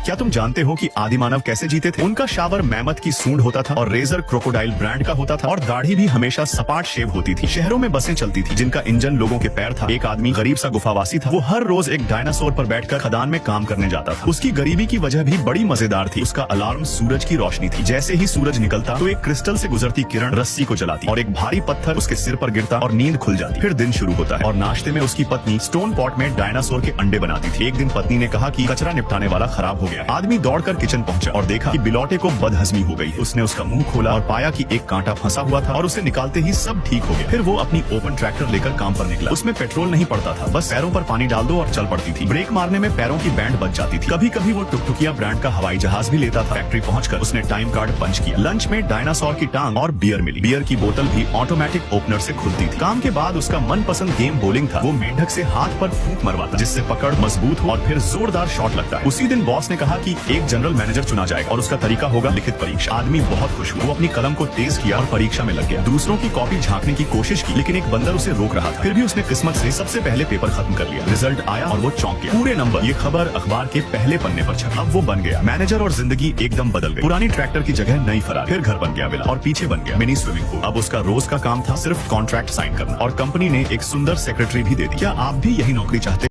क्या तुम जानते हो कि आदि मानव कैसे जीते थे? उनका शावर मैमथ की सूंड होता था और रेजर क्रोकोडाइल ब्रांड का होता था और दाढ़ी भी हमेशा सपाट शेव होती थी। शहरों में बसें चलती थी जिनका इंजन लोगों के पैर था। एक आदमी गरीब सा गुफावासी था। वो हर रोज एक डायनासोर पर बैठकर खदान में काम करने जाता था। उसकी गरीबी की वजह भी बड़ी मजेदार थी। उसका अलार्म सूरज की रोशनी थी। जैसे ही सूरज निकलता तो एक क्रिस्टल से गुजरती किरण रस्सी को जलाती और एक भारी पत्थर उसके सिर पर गिरता और नींद खुल जाती। फिर दिन शुरू होता है और नाश्ते में उसकी पत्नी स्टोन पॉट में डायनासोर के अंडे बनाती थी। एक दिन पत्नी ने कहा कि कचरा निपटाने वाला खराब हो गया है। आदमी दौड़कर किचन पहुंचा और देखा कि बिलौटे को बदहजमी हो गई। उसने उसका मुंह खोला और पाया कि एक कांटा फंसा हुआ था और उसे निकालते ही सब ठीक हो गया। फिर वो अपनी ओपन ट्रैक्टर लेकर काम पर निकला। उसमें पेट्रोल नहीं पड़ता था, बस पैरों पर पानी डाल दो और चल पड़ती थी। ब्रेक मारने में पैरों की बैंड बच जाती थी। कभी कभी वो टुकटुकिया ब्रांड का हवाई जहाज भी लेता था। फैक्ट्री पहुंचकर उसने टाइम कार्ड पंच किया। लंच में डायनासोर की टांग और बियर मिली। बियर की बोतल भी ऑटोमेटिक ओपनर से खुलती थी। काम के बाद उसका मनपसंद गेम बोलिंग था। वो मेंढक से हाथ पर फूंक मरवाता जिससे पकड़ मजबूत हो और फिर जोरदार शॉट लगता है। उसी दिन बॉस ने कहा कि एक जनरल मैनेजर चुना जाएगा और उसका तरीका होगा लिखित परीक्षा। आदमी बहुत खुश हुआ। वो अपनी कलम को तेज किया और परीक्षा में लग गया। दूसरों की कॉपी झांकने की कोशिश की लेकिन एक बंदर उसे रोक रहा था। फिर भी उसने किस्मत से सबसे पहले पेपर खत्म कर लिया। रिजल्ट आया और वो चौंक गया। पूरे नंबर। ये खबर अखबार के पहले पन्ने पर छपी। अब वो बन गया मैनेजर और जिंदगी एकदम बदल गई। पुरानी ट्रैक्टर की जगह नई फरारी। फिर घर बन गया विला और पीछे बन गया मिनी स्विमिंग पूल। अब उसका रोज का काम था सिर्फ कॉन्ट्रैक्ट साइन करना और कंपनी ने एक सुंदर सेक्रेटरी भी दे दी। क्या आप भी यही नौकरी चाहते हैं?